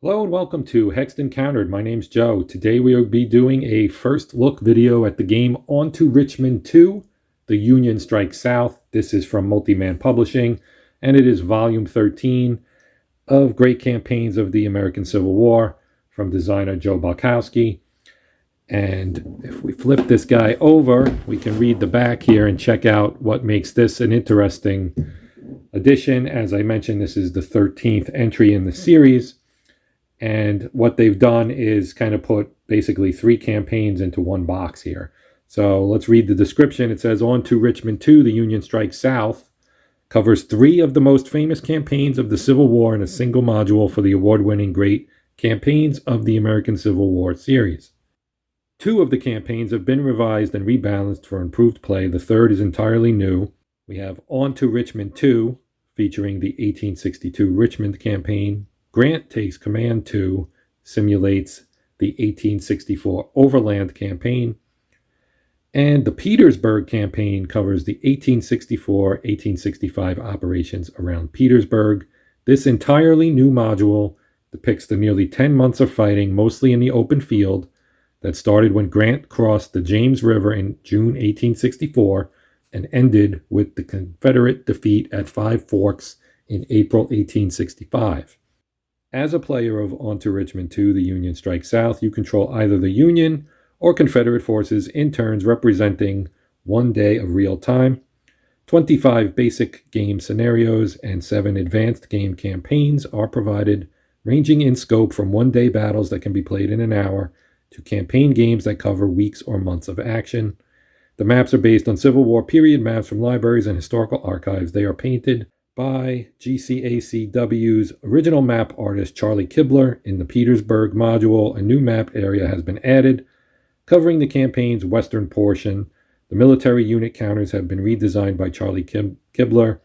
Hello and welcome to Hexed Encountered. My name's Joe. Today we will be doing a first look video at the game On To Richmond II, The Union Strikes South. This is from Multiman Publishing, and it is volume 13 of Great Campaigns of the American Civil War from designer Joe Balkowski. And if we flip this guy over, we can read the back here and check out what makes this an interesting edition. As I mentioned, this is the 13th entry in the series. And what they've done is kind of put basically 3 campaigns into one box here. So let's read the description. It says, On To Richmond II, The Union Strikes South, covers 3 of the most famous campaigns of the Civil War in a single module for the award-winning Great Campaigns of the American Civil War series. 2 of the campaigns have been revised and rebalanced for improved play. The third is entirely new. We have On To Richmond II, featuring the 1862 Richmond campaign. Grant Takes Command 2 simulates the 1864 Overland Campaign, and the Petersburg Campaign covers the 1864-1865 operations around Petersburg. This entirely new module depicts the nearly 10 months of fighting, mostly in the open field, that started when Grant crossed the James River in June 1864 and ended with the Confederate defeat at Five Forks in April 1865. As a player of On To Richmond II, The Union Strikes South, you control either the Union or Confederate forces in turns representing 1 day of real time. 25 basic game scenarios and 7 advanced game campaigns are provided, ranging in scope from 1-day battles that can be played in an hour to campaign games that cover weeks or months of action. The maps are based on Civil War period maps from libraries and historical archives. They are painted by GCACW's original map artist Charlie Kibler. In the Petersburg module, a new map area has been added, covering the campaign's western portion. The military unit counters have been redesigned by Charlie Kibler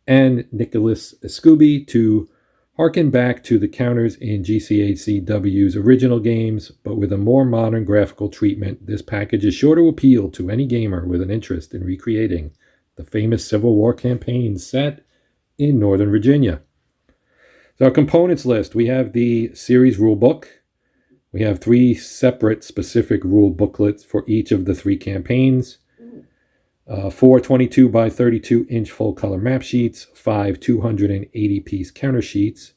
and Nicholas Scooby to harken back to the counters in GCACW's original games, but with a more modern graphical treatment. This package is sure to appeal to any gamer with an interest in recreating the famous Civil War campaign set in Northern Virginia. So our components list, we have the series rulebook. We have 3 separate specific rule booklets for each of the 3 campaigns. 4 22 by 32 inch full color map sheets, 5 280 piece counter sheets,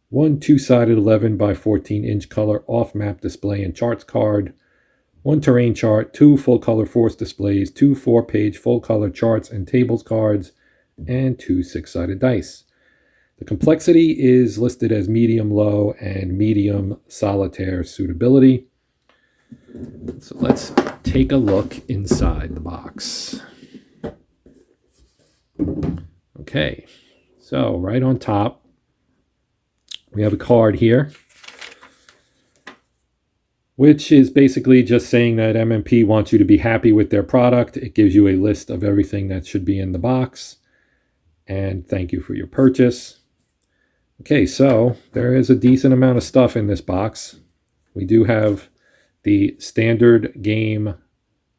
1 2-sided 11 by 14 inch color off map display and charts card, 1 terrain chart, 2 full color force displays, 2 4-page full color charts and tables cards, and 2 6-sided dice. The complexity is listed as medium low and medium solitaire suitability. So let's take a look inside the box. Okay, so right on top we have a card here, which is basically just saying that MMP wants you to be happy with their product. It gives you a list of everything that should be in the box, and thank you for your purchase. Okay, so there is a decent amount of stuff in this box. We do have the standard game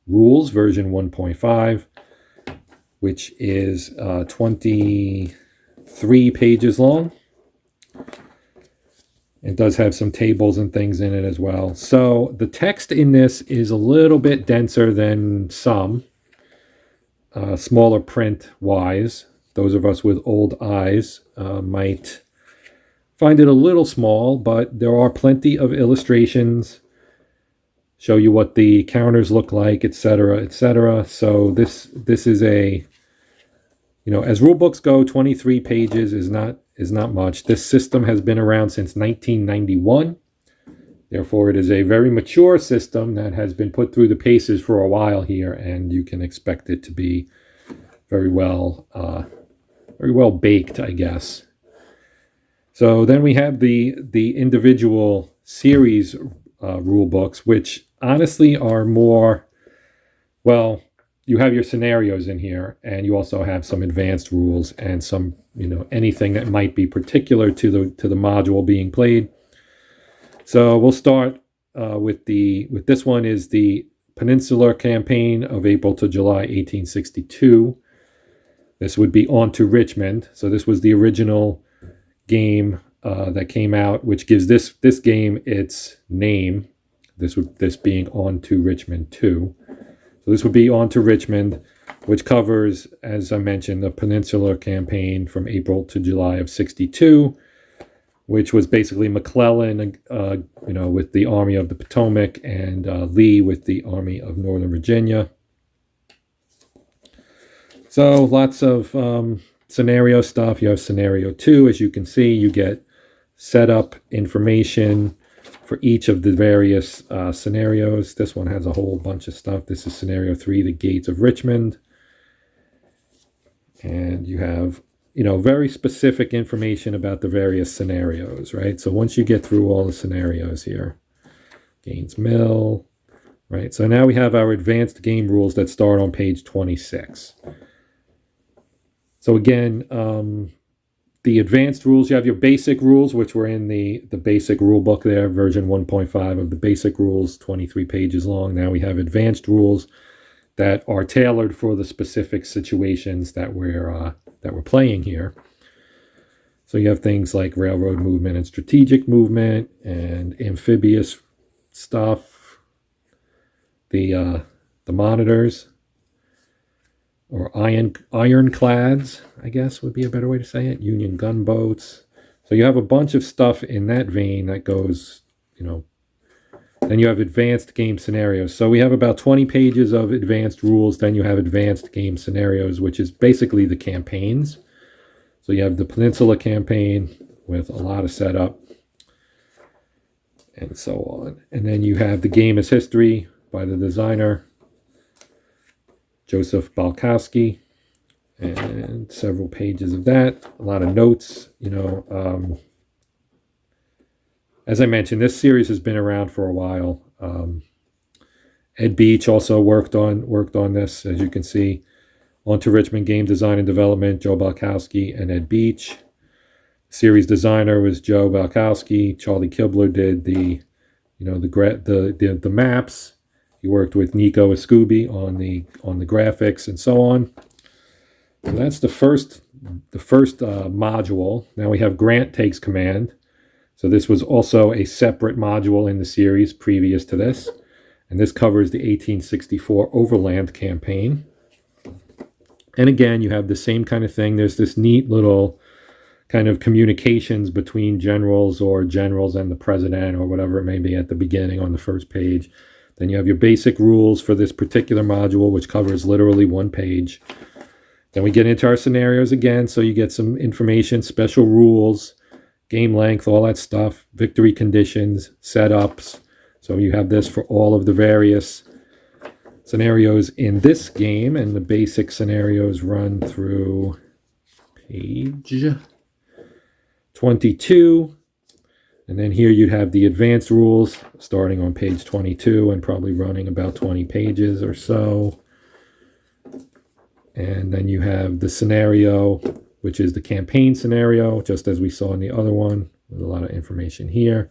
rules version 1.5, which is 23 pages long. It does have some tables and things in it as well. So the text in this is a little bit denser than some, smaller print wise. Those of us with old eyes might find it a little small, but there are plenty of illustrations, show you what the counters look like, etc., etc. So this is a, as rule books go, 23 pages is not much. This system has been around since 1991. Therefore, it is a very mature system that has been put through the paces for a while here, and you can expect it to be very well baked, I guess. So then we have the individual series rule books, which honestly are more, well, you have your scenarios in here, and you also have some advanced rules and some, anything that might be particular to the module being played. So we'll start with this one is the Peninsular Campaign of April to July 1862. This would be On To Richmond. So this was the original game that came out, which gives this game its name. This being On To Richmond II. So this would be On To Richmond, which covers, as I mentioned, the Peninsular Campaign from April to July of '62, which was basically McClellan, with the Army of the Potomac, and Lee with the Army of Northern Virginia. So lots of scenario stuff. You have scenario 2, as you can see. You get setup information for each of the various scenarios. This one has a whole bunch of stuff. This is scenario 3, the gates of Richmond. And you have, very specific information about the various scenarios, right? So once you get through all the scenarios here, Gaines Mill, right? So now we have our advanced game rules that start on page 26. So again, the advanced rules, you have your basic rules, which were in the basic rule book there, version 1.5 of the basic rules, 23 pages long. Now we have advanced rules that are tailored for the specific situations that we're playing here. So you have things like railroad movement and strategic movement and amphibious stuff, the monitors, or ironclads, I guess would be a better way to say it, Union gunboats. So you have a bunch of stuff in that vein that goes, then you have advanced game scenarios. So we have about 20 pages of advanced rules. Then you have advanced game scenarios, which is basically the campaigns. So you have the Peninsula Campaign with a lot of setup and so on. And then you have the game as history by the designer, Joseph Balkowski, and several pages of that. A lot of notes, as I mentioned, this series has been around for a while. Ed Beach also worked on this, as you can see. On To Richmond game design and development, Joe Balkowski and Ed Beach. Series designer was Joe Balkowski. Charlie Kibler did the maps. He worked with Nico Escubi on the graphics and so on. So that's the first module. Now we have Grant Takes Command. So this was also a separate module in the series previous to this. And this covers the 1864 Overland Campaign. And again, you have the same kind of thing. There's this neat little kind of communications between generals or generals and the president or whatever it may be at the beginning on the first page. Then you have your basic rules for this particular module, which covers literally one page. Then we get into our scenarios again. So you get some information, special rules, game length, all that stuff, victory conditions, setups. So you have this for all of the various scenarios in this game, and the basic scenarios run through page 22. And then here you'd have the advanced rules starting on page 22 and probably running about 20 pages or so. And then you have the scenario, which is the campaign scenario, just as we saw in the other one. There's a lot of information here.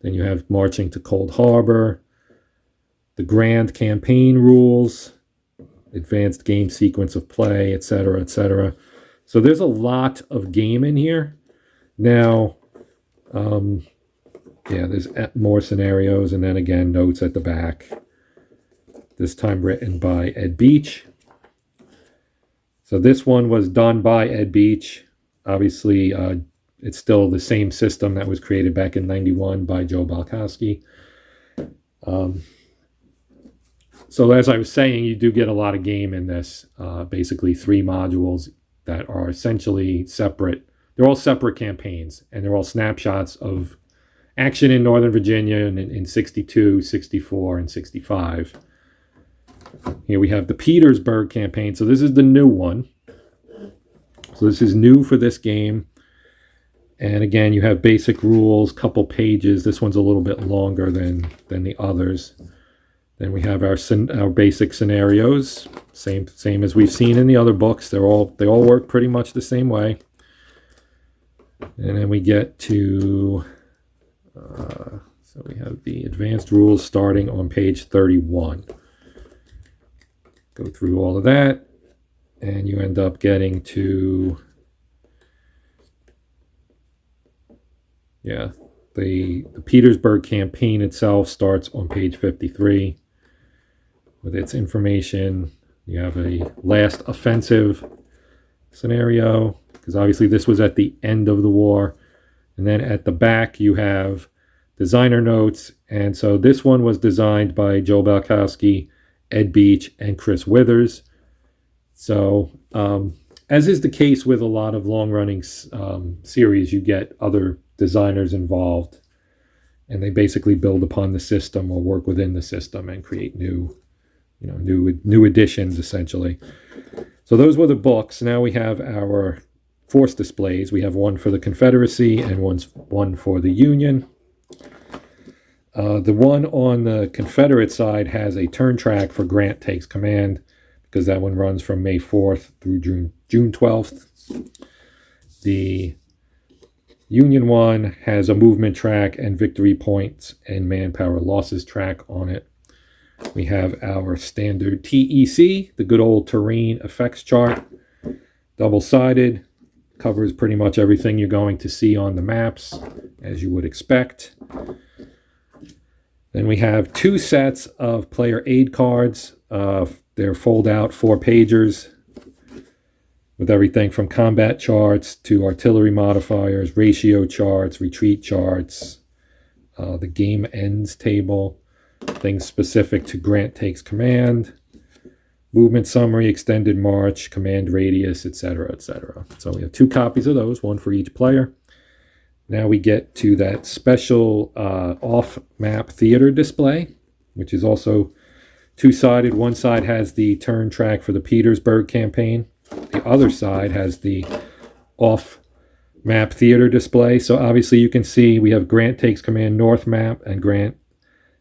Then you have marching to Cold Harbor, the grand campaign rules, advanced game sequence of play, etc., etc. So there's a lot of game in here. Now, there's more scenarios, and then again, notes at the back. This time written by Ed Beach. So this one was done by Ed Beach. Obviously, it's still the same system that was created back in '91 by Joe Balkowski. So as I was saying, you do get a lot of game in this. Basically 3 modules that are essentially separate. They're all separate campaigns, and they're all snapshots of action in Northern Virginia in 62, 64, and 65. Here we have the Petersburg Campaign. So this is the new one. So this is new for this game. And again, you have basic rules, couple pages. This one's a little bit longer than the others. Then we have our basic scenarios, same as we've seen in the other books. They all work pretty much the same way. And then we get to so we have the advanced rules starting on page 31. Go through all of that, and you end up getting to Yeah, the Petersburg Campaign itself starts on page 53 with its information. You have a last offensive scenario, because obviously this was at the end of the war. And then at the back, you have designer notes. And so this one was designed by Joe Balkowski, Ed Beach, and Chris Withers. So, as is the case with a lot of long-running series, you get other designers involved, and they basically build upon the system or work within the system and create new additions, essentially. So those were the books. Now we have our force displays. We have one for the Confederacy and one for the Union. The one on the Confederate side has a turn track for Grant Takes Command, because that one runs from May 4th through June 12th. The Union one has a movement track and victory points and manpower losses track on it. We have our standard TEC, the good old terrain effects chart, double-sided, covers pretty much everything you're going to see on the maps, as you would expect. Then we have 2 sets of player aid cards. They're fold-out 4-pagers with everything from combat charts to artillery modifiers, ratio charts, retreat charts, the game ends table, things specific to Grant Takes Command, movement summary, extended march, command radius, etc., etc. So we have 2 copies of those, one for each player. Now we get to that special off-map theater display, which is also 2-sided. One side has the turn track for the Petersburg Campaign. The other side has the off-map theater display. So obviously you can see we have Grant Takes Command North map and Grant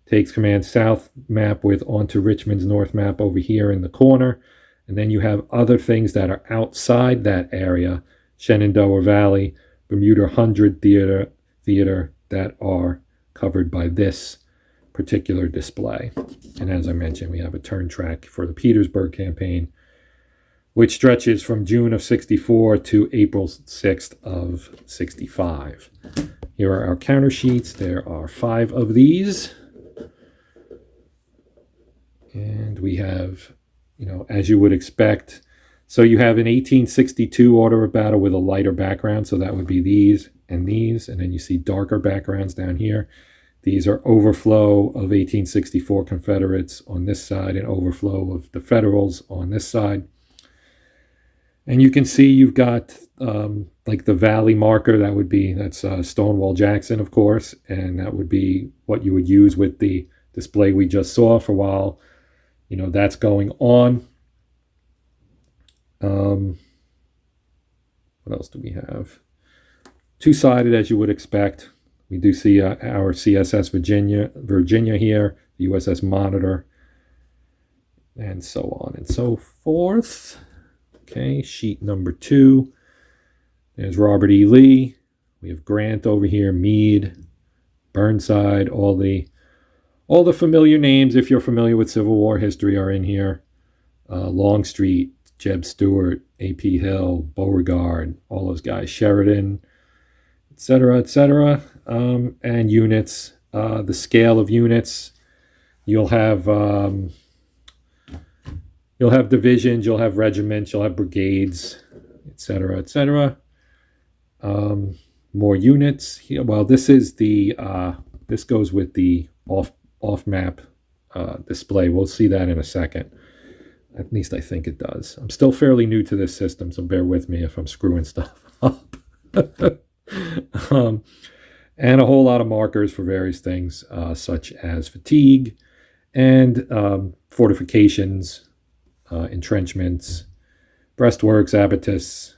Takes Command South map, with On To Richmond's North map over here in the corner. And then you have other things that are outside that area, Shenandoah Valley, Bermuda 100 theater that are covered by this particular display. And as I mentioned, we have a turn track for the Petersburg Campaign, which stretches from June of 64 to April 6th of 65. Here are our counter sheets. There are 5 of these. And we have, as you would expect, so you have an 1862 order of battle with a lighter background, so that would be these, and then you see darker backgrounds down here. These are overflow of 1864 Confederates on this side and overflow of the Federals on this side. And you can see you've got like the valley marker, that's Stonewall Jackson, of course, and that would be what you would use with the display we just saw for a while. That's going on. What else do we have? 2-sided, as you would expect. We do see our CSS Virginia here, the USS Monitor, and so on and so forth. Okay, sheet number 2. There's Robert E. Lee. We have Grant over here, Meade, Burnside, all the familiar names, if you're familiar with Civil War history, are in here. Longstreet, Jeb Stuart, A.P. Hill, Beauregard, all those guys, Sheridan, etc., etc. And units, the scale of units. You'll have divisions, you'll have regiments, you'll have brigades, etc., etc. More units. Well, this is this goes with the off-map display. We'll see that in a second. At least I think it does. I'm still fairly new to this system, so bear with me if I'm screwing stuff up. And a whole lot of markers for various things, such as fatigue and fortifications, entrenchments, breastworks, abatis,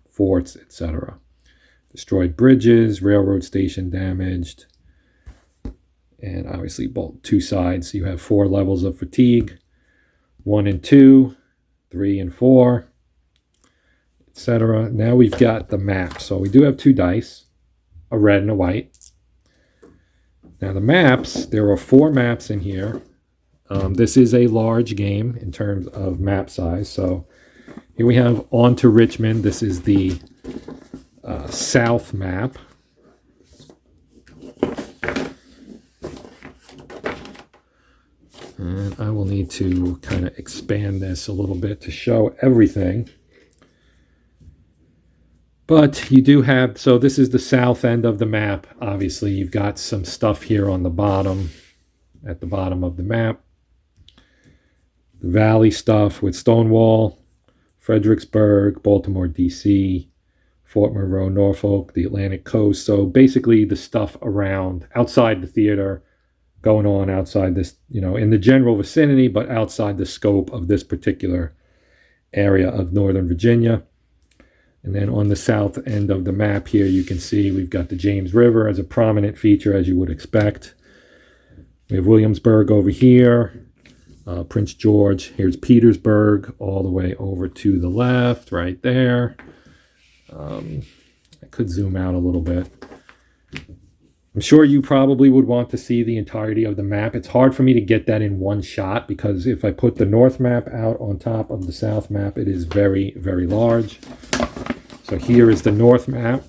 forts, etc. Destroyed bridges, railroad station damaged, and obviously both 2 sides. You have 4 levels of fatigue, 1 and 2, 3 and 4, etc. Now we've got the map. So we do have 2 dice, a red and a white. Now the maps, there are 4 maps in here. This is a large game in terms of map size. So here we have On To Richmond. This is the south map. And I will need to kind of expand this a little bit to show everything. But you do have, so this is the south end of the map. Obviously, you've got some stuff here on the bottom, at the bottom of the map. The valley stuff with Stonewall, Fredericksburg, Baltimore, D.C., Fort Monroe, Norfolk, the Atlantic coast. So basically the stuff around, outside the theater, going on outside this, in the general vicinity, but outside the scope of this particular area of Northern Virginia. And then on the south end of the map here, you can see we've got the James River as a prominent feature, as you would expect. We have Williamsburg over here, Prince George. Here's Petersburg, all the way over to the left, right there. I could zoom out a little bit. I'm sure you probably would want to see the entirety of the map. It's hard for me to get that in one shot because if I put the north map out on top of the south map, it is very, very large. So here is the north map,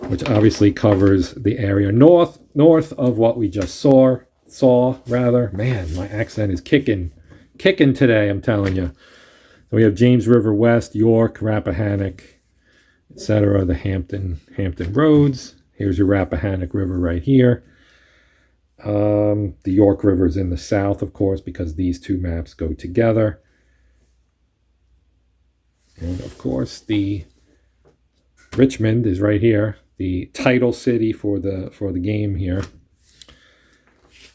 which obviously covers the area north of what we just saw. Man, my accent is kicking today, I'm telling you. So we have James River West, York, Rappahannock, etc., the Hampton Roads. Here's your Rappahannock River right here. The York River is in the south, of course, because these two maps go together. And of course, the Richmond is right here, the title city for the game here.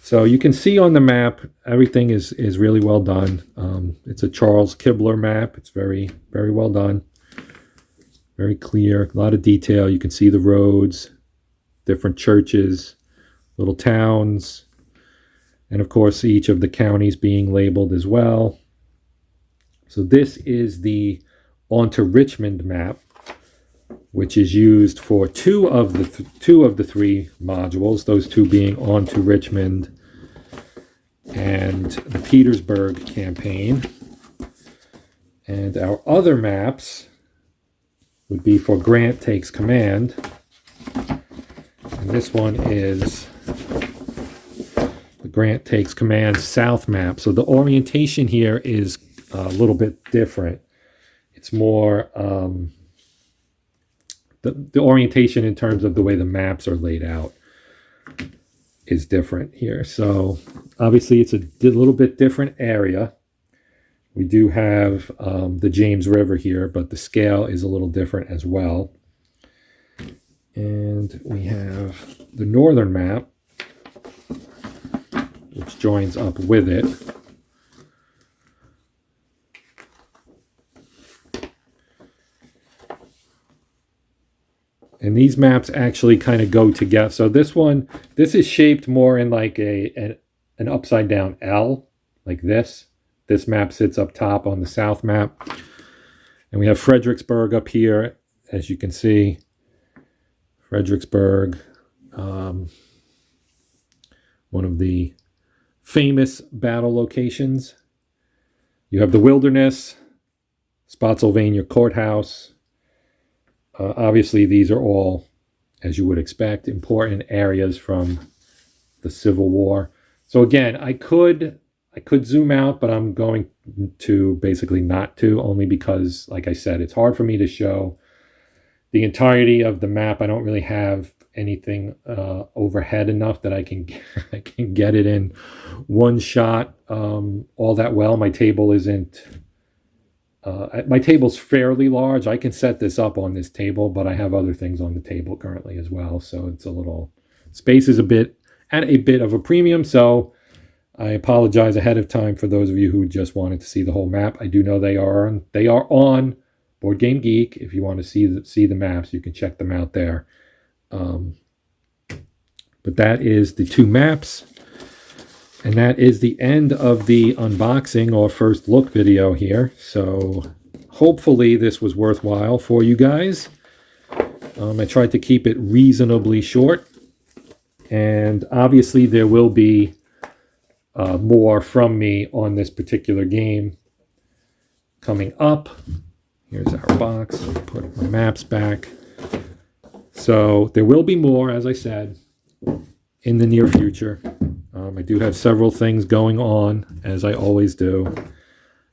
So you can see on the map, everything is really well done. It's a Charles Kibler map. It's very, very well done. Very clear, a lot of detail. You can see the roads, different churches, little towns, and of course each of the counties being labeled as well. So this is the On To Richmond map, which is used for two of the three modules, those two being On To Richmond and the Petersburg Campaign. And our other maps would be for Grant Takes Command. And this one is the Grant Takes Command South map. So the orientation here is a little bit different. It's more the orientation in terms of the way the maps are laid out is different here. So obviously it's a little bit different area. We do have the James River here, but the scale is a little different as well. And we have the northern map, which joins up with it. And these maps actually kind of go together. So this is shaped more in like an upside down L, like this. This map sits up top on the south map. And we have Fredericksburg up here, as you can see. Fredericksburg, one of the famous battle locations. You have the Wilderness, Spotsylvania Courthouse. Obviously, these are all, as you would expect, important areas from the Civil War. So again, I could zoom out, but I'm going to basically not to, only because, like I said, it's hard for me to show the entirety of the map. I don't really have anything overhead enough that I can get it in one shot all that well. My table isn't. My table's fairly large. I can set this up on this table, but I have other things on the table currently as well. So it's a little space is at a bit of a premium. So I apologize ahead of time for those of you who just wanted to see the whole map. I do know they are on Board Game Geek. If you want to see the maps, you can check them out there. But that is the two maps. And that is the end of the unboxing or first look video here. So hopefully this was worthwhile for you guys. I tried to keep it reasonably short. And obviously there will be more from me on this particular game coming up. Here's our box. I'll put my maps back. So there will be more, as I said, in the near future. I do have several things going on, as I always do,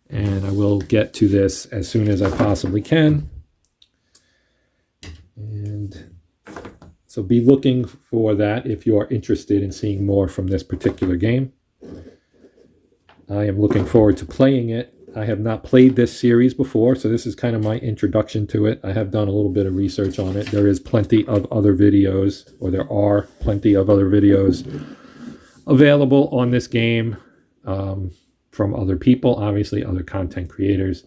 and I will get to this as soon as I possibly can. And so be looking for that if you are interested in seeing more from this particular game. I am looking forward to playing it. I have not played this series before, so this is kind of my introduction to it. I have done a little bit of research on it. There is plenty of other videos, or there are plenty of other videos available on this game from other people, obviously other content creators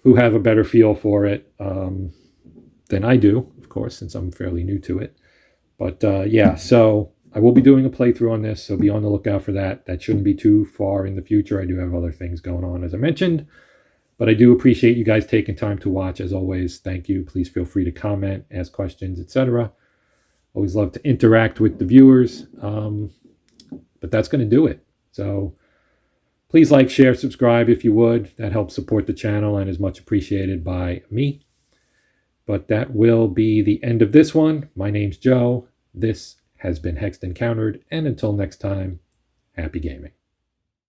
who have a better feel for it than I do, of course, since I'm fairly new to it. But yeah, so I will be doing a playthrough on this, so be on the lookout for that. That shouldn't be too far in the future. I do have other things going on, as I mentioned. But I do appreciate you guys taking time to watch. As always, thank you. Please feel free to comment, ask questions, etc. Always love to interact with the viewers. But that's going to do it. So please like, share, subscribe if you would. That helps support the channel and is much appreciated by me. But that will be the end of this one. My name's Joe. This has been Hexed Encountered, and until next time, happy gaming.